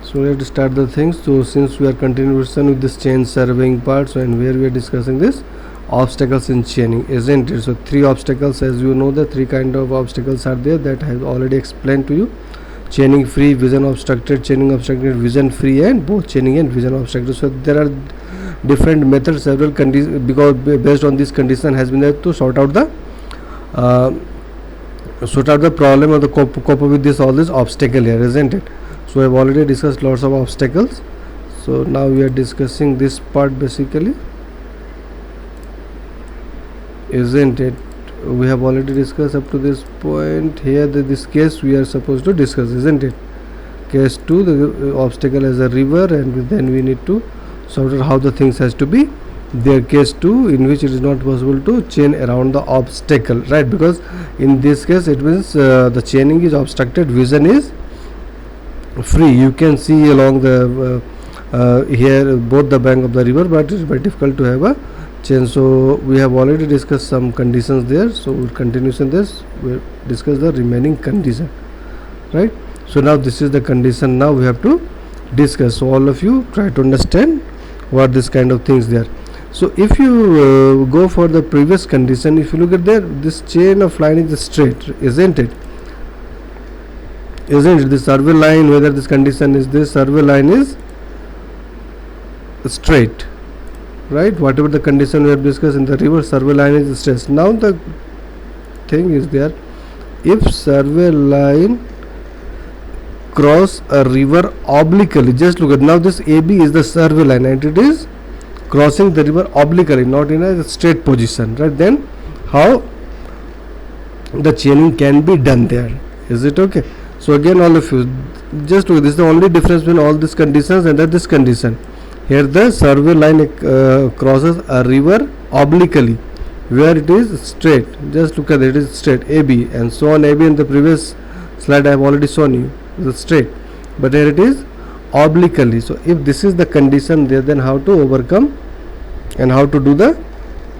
So let's start the things. So since we are continuation with this chain surveying part, so and where we are discussing this obstacles in chaining, isn't it? So three obstacles, as you know, the three kind of obstacles are there that I have already explained to you: chaining free, vision obstructed, chaining obstructed, vision free, and both chaining and vision obstructed. So there are different methods, several conditions, because based on this condition has been there to sort out the problem or the cope up with this all this obstacle here, isn't it? So I have already discussed lots of obstacles. So now we are discussing this part basically, isn't it? We have already discussed up to this point. Here this case we are supposed to discuss, isn't it? Case 2, the obstacle as a river, and then we need to sort out how the things has to be there. Case 2, in which it is not possible to chain around the obstacle, right? Because in this case it means the chaining is obstructed, vision is free. You can see along the here both the bank of the river, but it's very difficult to have a chain. So we have already discussed some conditions there, so we'll continue in this. We'll discuss the remaining condition, right? So now this is the condition now we have to discuss. So all of you try to understand what this kind of things there. So if you go for the previous condition, if you look at there, this chain of line is straight, isn't it? Isn't it? The survey line, whether this condition is this survey line is straight, right? Whatever the condition we have discussed in the river, survey line is straight. Now the thing is there, if survey line cross a river obliquely, just look at now, this AB is the survey line and it is crossing the river obliquely, not in a straight position, right? Then how the chaining can be done there? Is it okay? So again, all of you just look, this is the only difference between all these conditions and this condition. Here the survey line crosses a river obliquely, where it is straight. Just look at it, it is straight AB, and so on. AB in the previous slide I have already shown you, it's straight, but here it is obliquely. So if this is the condition there, then how to overcome and how to do the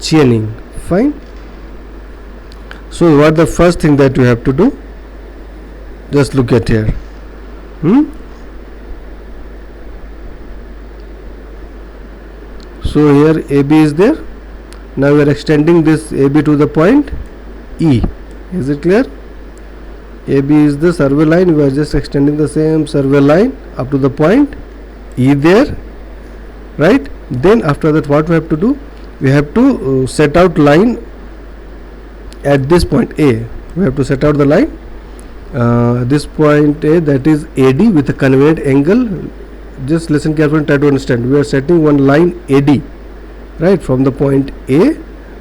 chaining? Fine. So what the first thing that you have to do? Just look at here. So here AB is there. Now we are extending this AB to the point E. Is it clear? AB is the survey line. We are just extending the same survey line up to the point E there, right? Then after that, what we have to do? We have to set out line at this point A. We have to set out the line. This point A, that is AD, with a convenient angle. Just listen carefully and try to understand. We are setting one line AD, right? From the point A,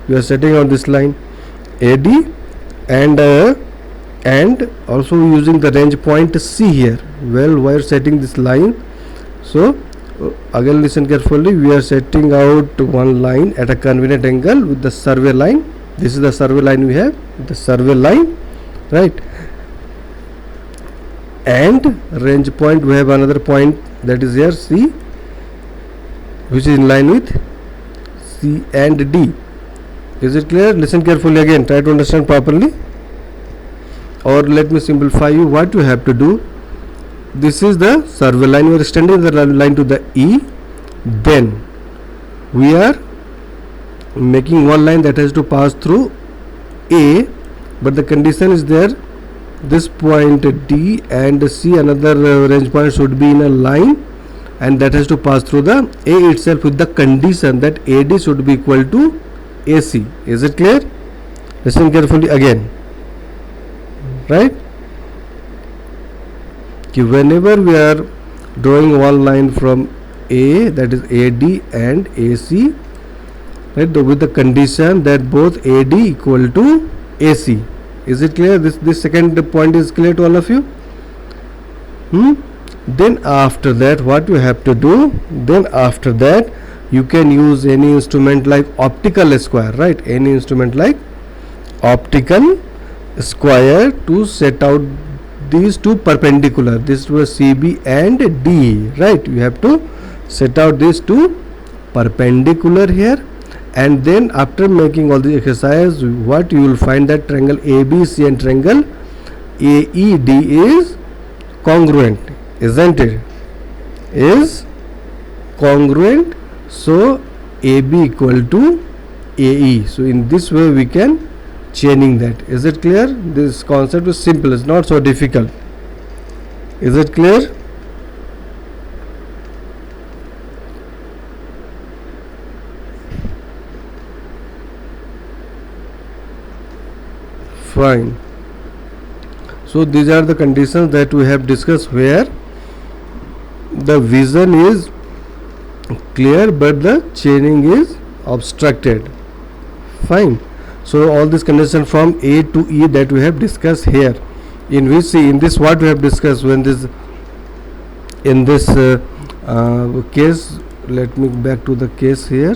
we are setting out this line AD, and also using the range point C here. Well, we are setting this line. So again, listen carefully. We are setting out one line at a convenient angle with the survey line. This is the survey line we have, the survey line, right? And range point, we have another point that is here C, which is in line with C and D. Is it clear? Listen carefully again, try to understand properly. Or let me simplify you what you have to do. This is the survey line, we are extending the line to the E. Then we are making one line that has to pass through A, but the condition is there, this point D and C, another range point should be in a line, and that has to pass through the A itself, with the condition that AD should be equal to AC. Is it clear? Listen carefully again, right? Whenever we are drawing one line from A, that is AD and AC, right, with the condition that both AD equal to AC. Is it clear? This second point is clear to all of you? Then after that, what you have to do? Then after that, you can use any instrument like optical square, right? Any instrument like optical square to set out these two perpendicular. This was CB and D, right? You have to set out these two perpendicular here. And then after making all the exercise, what you will find that triangle ABC and triangle AED is congruent, isn't it? is congruent, so AB equal to AE. So in this way we can chaining that. Is it clear? This concept is simple, it's not so difficult. Is it clear? Fine. So these are the conditions that we have discussed, where the vision is clear but the chaining is obstructed. Fine. So all these conditions from A to E that we have discussed here, in which, see, in this what we have discussed, when this in this case, let me back to the case here.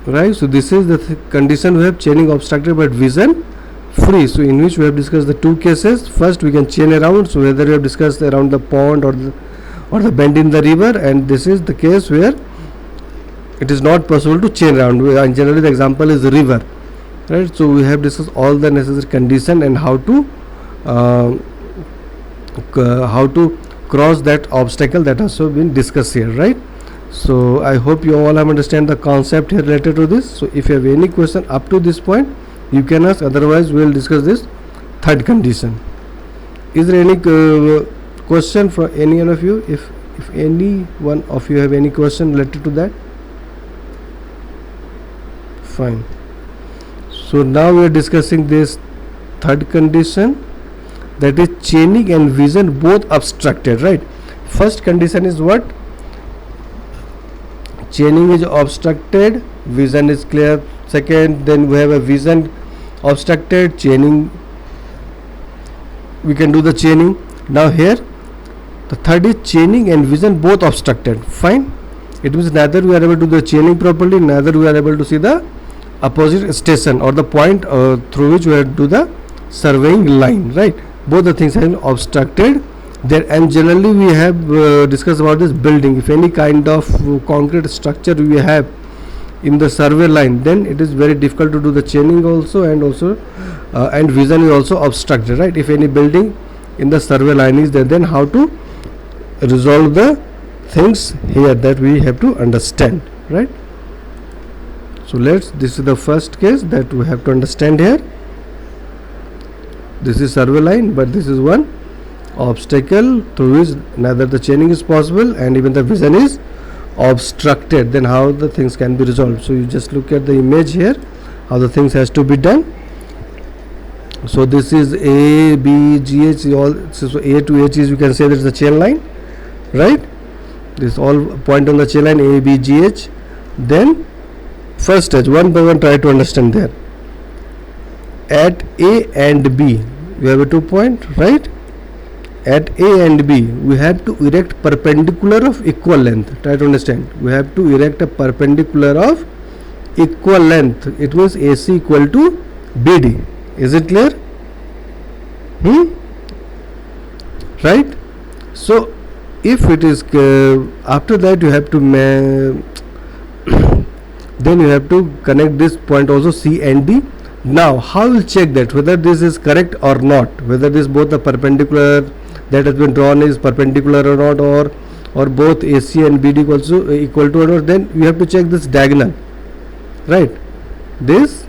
Right, so this is the condition we have chaining obstructed but vision free. So in which we have discussed the two cases. First we can chain around, so whether we have discussed around the pond or the bend in the river, and this is the case where it is not possible to chain around, and generally the example is the river. Right, so we have discussed all the necessary condition and how to cross that obstacle, that also been discussed here. Right, so I hope you all have understand the concept here related to this. So if you have any question up to this point, you can ask, otherwise we will discuss this third condition. Is there any question from any one of you? If any one of you have any question related to that? Fine. So now we are discussing this third condition, that is chaining and vision both obstructed. Right, first condition is what? Chaining is obstructed, vision is clear. Second, then we have a vision obstructed, chaining, we can do the chaining. Now here the third is chaining and vision both obstructed. Fine, it means neither we are able to do the chaining properly, neither we are able to see the opposite station or the point through which we have to do the surveying line. Right, both the things are obstructed there. And generally we have discussed about this building. If any kind of concrete structure we have in the survey line, then it is very difficult to do the chaining also, and vision is also obstructed. Right, if any building in the survey line is there, then how to resolve the things here, that we have to understand. Right, so this is the first case that we have to understand here. This is survey line, but this is one obstacle through which neither the chaining is possible and even the vision is obstructed. Then how the things can be resolved? So you just look at the image here, how the things has to be done. So this is A, B, G, H, all. So A to H is, you can say that is the chain line. Right, this all point on the chain line, A, B, G, H. Then first stage, one by one try to understand there. At A and B we have a 2 point. Right, at A and B we have to erect perpendicular of equal length. Try to understand, we have to erect a perpendicular of equal length. It means AC equal to BD. Is it clear? Right, so if it is after that you have to then you have to connect this point also, C and D. Now how will check that whether this is correct or not, whether this both the perpendicular that has been drawn is perpendicular or not, or both AC and BD also equal to or not? Then we have to check this diagonal. Right, this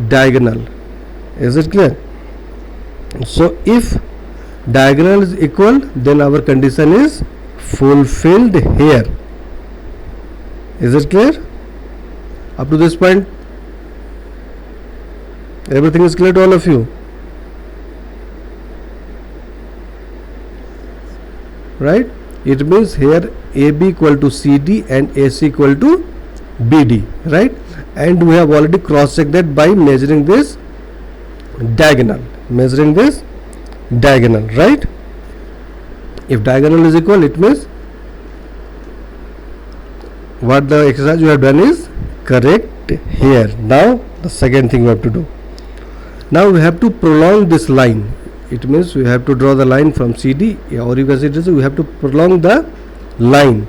diagonal. Is it clear? So if diagonal is equal, then our condition is fulfilled here. Is it clear? Up to this point everything is clear to all of you? Right, it means here AB equal to CD and AC equal to BD. Right, and we have already cross checked that by measuring this diagonal. Right, if diagonal is equal, it means what the exercise you have done is correct here. Now the second thing we have to do, now we have to prolong this line. It means we have to draw the line from CD, or you can say this, we have to prolong the line.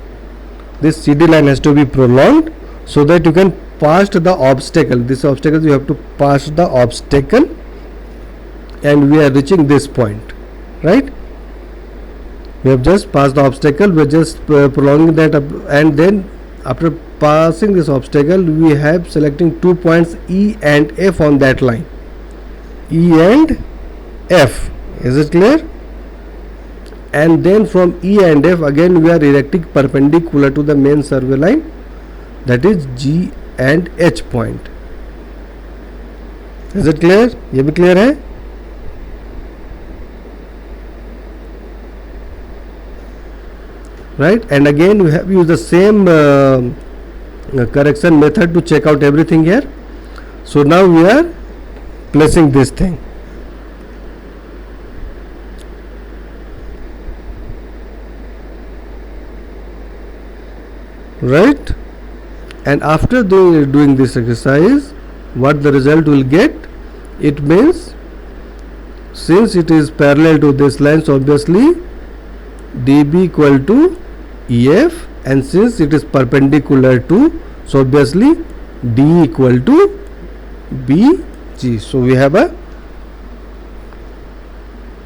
This CD line has to be prolonged so that you can pass the obstacle. This obstacle, you have to pass the obstacle and we are reaching this point, right? We have just passed the obstacle, we are just prolonging that up, and then after passing this obstacle we have selecting 2 points E and F on that line, E and F. Is it clear? And then from E and F again we are erecting perpendicular to the main survey line, that is G and H point. Is it clear? ये भी clear है? Right, and again we have used the same correction method to check out everything here. So now we are placing this thing. Right, and after doing this exercise, what the result will get, it means since it is parallel to this line, so obviously DB equal to EF, and since it is perpendicular to, so obviously D equal to BG. So we have a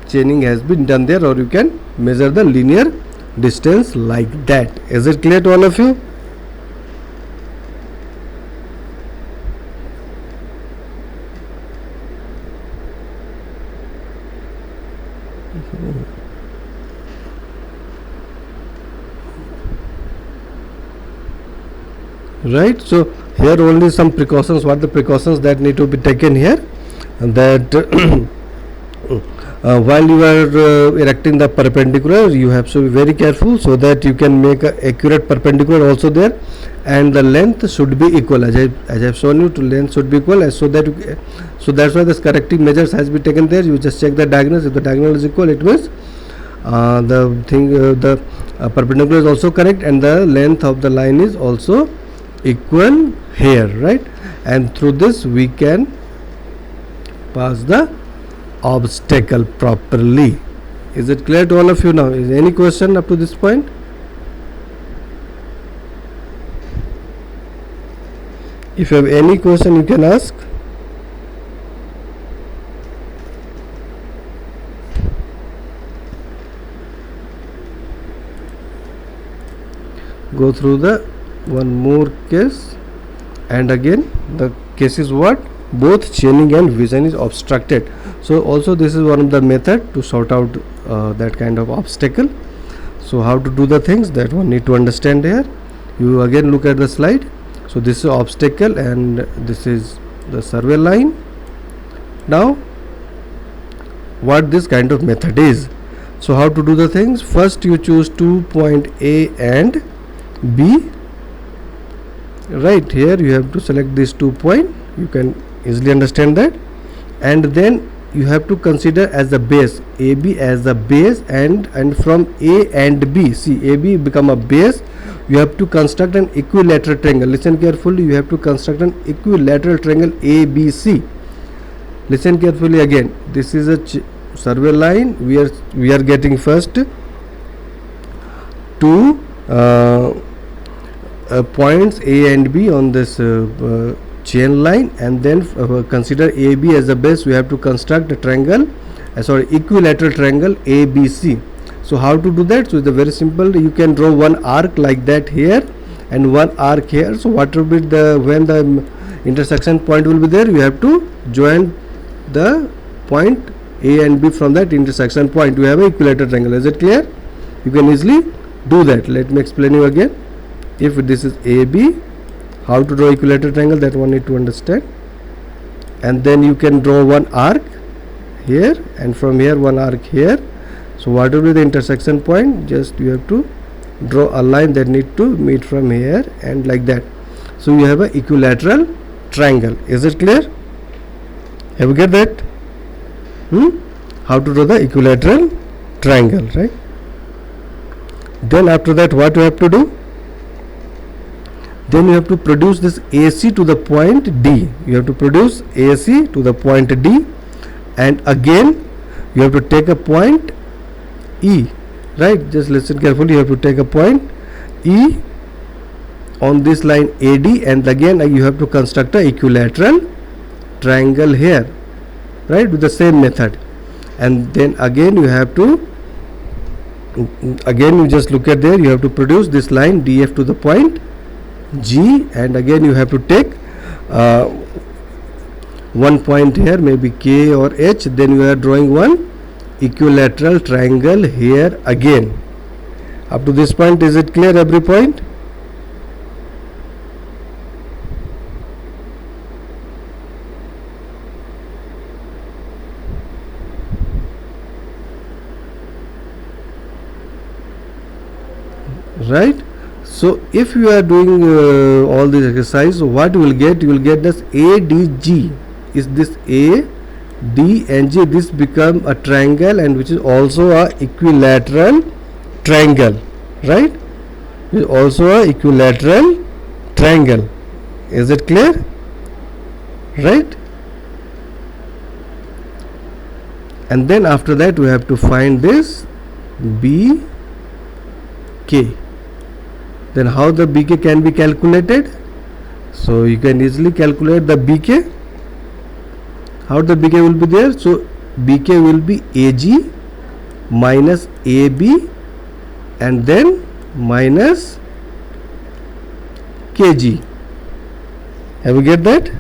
chaining has been done there, or you can measure the linear distance like that. Is it clear to all of you? Right, so here only some precautions. What the precautions that need to be taken here, that while you are erecting the perpendicular, you have to be very careful so that you can make a accurate perpendicular also there, and the length should be equal, as I have shown you, to length should be equal, so that so that's why this corrective measures has been taken there. You just check the diagonals. If the diagonal is equal, it means the perpendicular is also correct, and the length of the line is also equal here, right? And through this we can pass the obstacle properly. Is it clear to all of you now? Is any question up to this point? If you have any question, you can ask. Go through the one more case, and again the case is what? Both chaining and vision is obstructed. So also this is one of the method to sort out that kind of obstacle. So how to do the things, that one need to understand here. You again look at the slide. So this is obstacle and this is the survey line. Now what this kind of method is, so how to do the things? First you choose 2 point A and B. Right, here you have to select these 2 points, you can easily understand that, and then you have to consider as the base, AB as the base, and from A and B, see AB become a base, you have to construct an equilateral triangle. Listen carefully, you have to construct an equilateral triangle ABC. Listen carefully again, this is a survey line. We are getting first 2 points A and B on this chain line, and then consider AB as the base. We have to construct a triangle, equilateral triangle ABC. So how to do that? So it's very simple. You can draw one arc like that here and one arc here. So what will be when the intersection point will be there, you have to join the point A and B from that intersection point. You have an equilateral triangle. Is it clear? You can easily do that. Let me explain you again. If this is AB, how to draw equilateral triangle, that one need to understand. And then you can draw one arc here, and from here one arc here. So what will be the intersection point? Just you have to draw a line that need to meet from here and like that. So you have an equilateral triangle. Is it clear? Have you get that? How to draw the equilateral triangle, right? Then after that, what you have to do? Then you have to produce this AC to the point D. You have to produce AC to the point D, and again you have to take a point E, right? Just listen carefully. You have to take a point E on this line AD, and again you have to construct a equilateral triangle here, right, with the same method. and then again you have to, again you just look at there, you have to produce this line DF to the point G, and again you have to take one point here, maybe K or H, then you are drawing one equilateral triangle here again. Up to this point, is it clear, every point? Right? So if you are doing all this exercise, what you will get? You will get this ADG. Is this A, D and G? This become a triangle, and which is also a equilateral triangle, right? It is also a equilateral triangle. Is it clear? Right? And then after that we have to find this BK. Then how the BK can be calculated? So you can easily calculate the BK. How the BK will be there? So BK will be AG minus AB and then minus KG. Have you get that?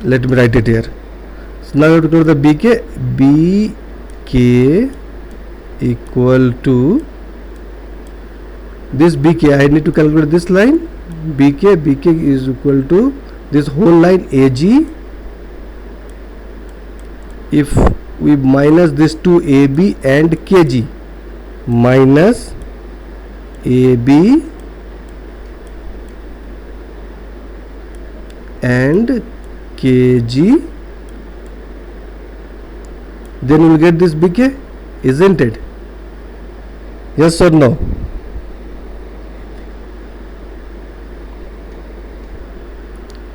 Let me write it here. So now you have to go to the BK. BK equal to this BK. I need to calculate this line. BK is equal to this whole line AG. If we minus this to AB and KG, minus AB and KG, then you will get this BK, isn't it? Yes or no?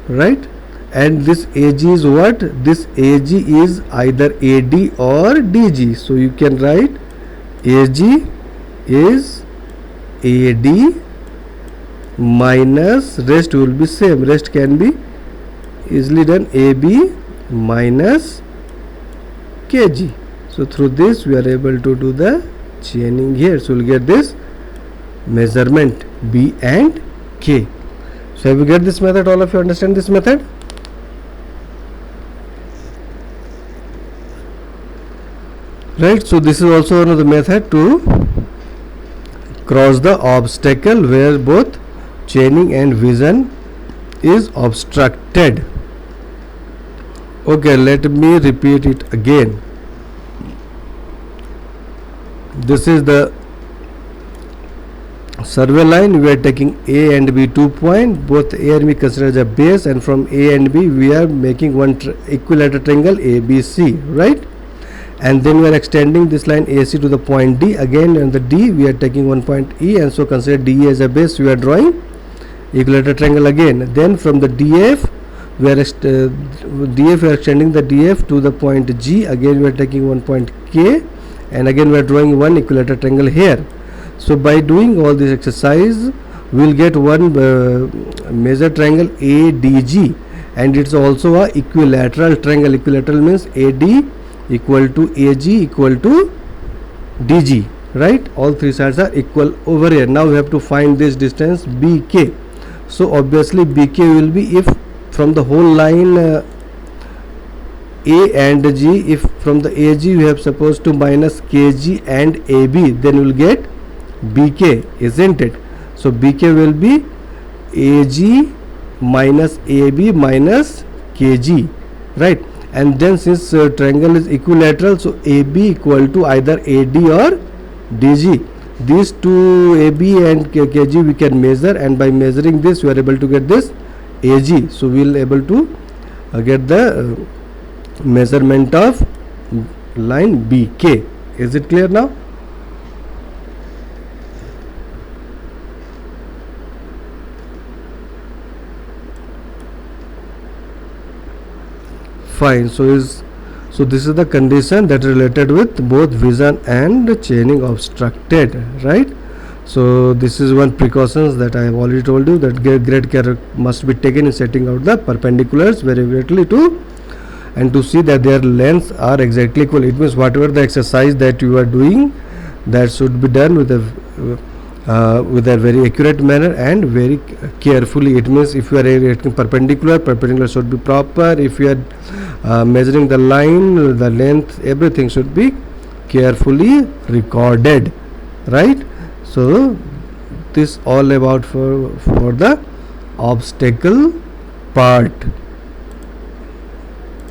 Right? And this AG is what? This AG is either AD or DG. So you can write AG is AD minus, rest will be same, rest can be easily done, AB minus KG. So through this we are able to do the chaining here. So we'll get this measurement B and K. So have you get this method? All of you understand this method? Right, so this is also another method to cross the obstacle where both chaining and vision is obstructed. Okay, let me repeat it again. This is the survey line. We are taking A and B 2 points. Both A and B considered as a base, and from A and B we are making one equilateral triangle ABC, right? And then we are extending this line AC to the point D. Again on the D we are taking one point E, and so consider DE as a base. We are drawing equilateral triangle again. Then from the DF we are extending the DF to the point G. Again we are taking one point K, and again we are drawing one equilateral triangle here. So by doing all this exercise we will get one major triangle ADG, and it's also a equilateral triangle. Equilateral means AD equal to AG equal to DG, right? All three sides are equal over here. Now we have to find this distance BK. So obviously BK will be, if from the whole line A and G, if from the AG we have supposed to minus KG and AB, then we will get BK, isn't it? So BK will be AG minus AB minus KG, right? And then since triangle is equilateral, so AB equal to either AD or DG. These two AB and KG we can measure, and by measuring this we are able to get this AG. So we will able to get the measurement of line BK. Is it clear now? Fine. So this is the condition that is related with both vision and chaining obstructed, right? So this is one precautions that I have already told you, that great care must be taken in setting out the perpendiculars very accurately to and to see that their lengths are exactly equal. It means whatever the exercise that you are doing, that should be done with a very accurate manner and very carefully. It means if you are writing perpendicular should be proper. If you are measuring the line, the length, everything should be carefully recorded, right? So this all about for the obstacle part.